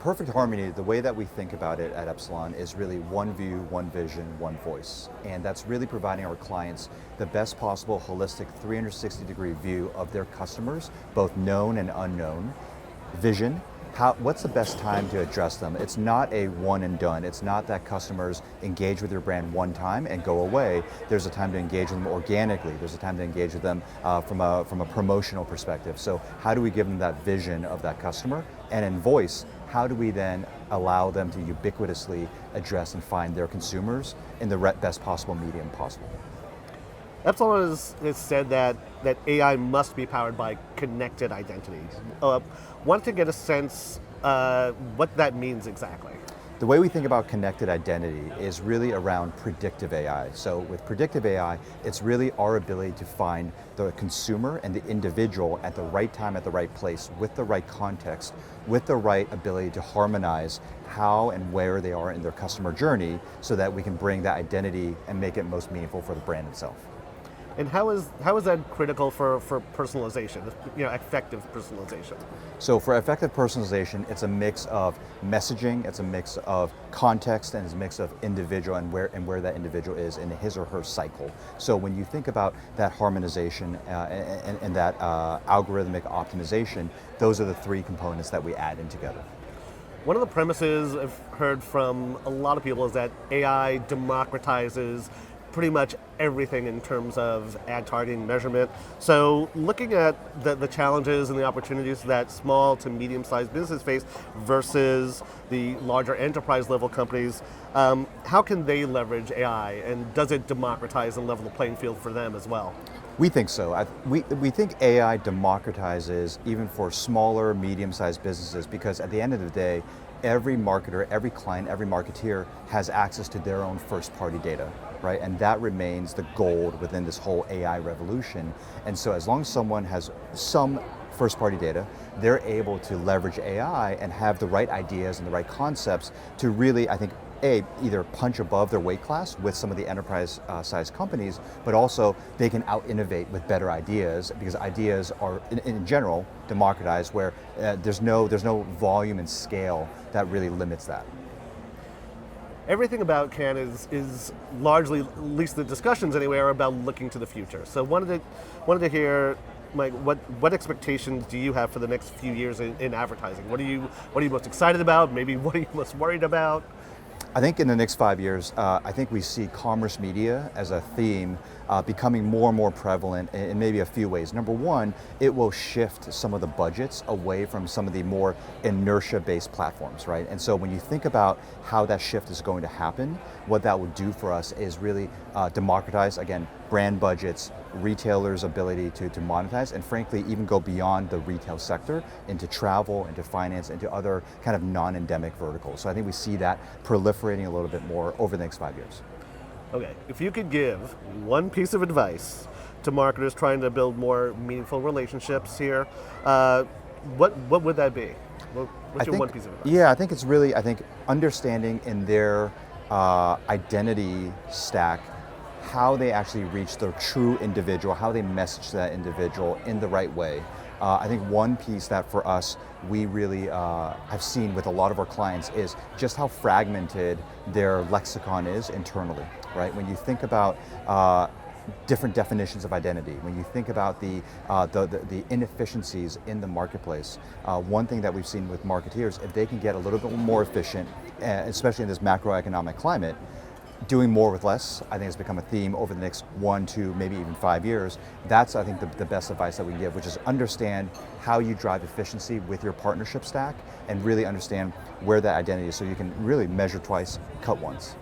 perfect harmony, the way that we think about it at Epsilon is really one view, one vision, one voice. And that's really providing our clients the best possible holistic 360-degree view of their customers, both known and unknown. Vision, what's the best time to address them? It's not a one and done. It's not that customers engage with your brand one time and go away. There's a time to engage with them organically. There's a time to engage with them from a promotional perspective. So how do we give them that vision of that customer? And in voice, how do we then allow them to ubiquitously address and find their consumers in the best possible medium possible? Epsilon has said that AI must be powered by connected identities. Want to get a sense what that means exactly. The way we think about connected identity is really around predictive AI. So with predictive AI, it's really our ability to find the consumer and the individual at the right time, at the right place, with the right context, with the right ability to harmonize how and where they are in their customer journey so that we can bring that identity and make it most meaningful for the brand itself. And how is that critical for personalization, effective personalization? So for effective personalization, it's a mix of messaging, it's a mix of context, and it's a mix of individual and where that individual is in his or her cycle. So when you think about that harmonization and that algorithmic optimization, those are the three components that we add in together. One of the premises I've heard from a lot of people is that AI democratizes pretty much everything in terms of ad targeting measurement. So looking at the challenges and the opportunities that small to medium-sized businesses face versus the larger enterprise level companies, how can they leverage AI, and does it democratize and level the playing field for them as well? We think so. We think AI democratizes even for smaller, medium-sized businesses, because at the end of the day, every marketer, every client, every marketeer has access to their own first-party data, right? And that remains the gold within this whole AI revolution. And so as long as someone has some first-party data, they're able to leverage AI and have the right ideas and the right concepts to really, I think, either punch above their weight class with some of the enterprise-sized companies, but also they can out-innovate with better ideas, because ideas are, in general, democratized, where there's no volume and scale that really limits that. Everything about Cannes is largely, at least the discussions anyway, are about looking to the future. So wanted to hear, Mike, what expectations do you have for the next few years in advertising? What are you most excited about? Maybe what are you most worried about? I think in the next 5 years, I think we see commerce media as a theme becoming more and more prevalent in maybe a few ways. Number one, it will shift some of the budgets away from some of the more inertia-based platforms, right? And so when you think about how that shift is going to happen, what that would do for us is really democratize, again, brand budgets, retailers' ability to monetize, and frankly, even go beyond the retail sector into travel, into finance, into other kind of non-endemic verticals. So I think we see that proliferating a little bit more over the next 5 years. Okay, if you could give one piece of advice to marketers trying to build more meaningful relationships here, what would that be? What's your one piece of advice? Yeah, I think it's really, understanding in their identity stack how they actually reach the true individual, how they message that individual in the right way. I think one piece that for us, we really have seen with a lot of our clients is just how fragmented their lexicon is internally, right? When you think about different definitions of identity, when you think about the inefficiencies in the marketplace, one thing that we've seen with marketeers, if they can get a little bit more efficient, especially in this macroeconomic climate, doing more with less, I think has become a theme over the next 1, 2, maybe even 5 years. That's, I think, the best advice that we give, which is understand how you drive efficiency with your partnership stack and really understand where that identity is so you can really measure twice, cut once.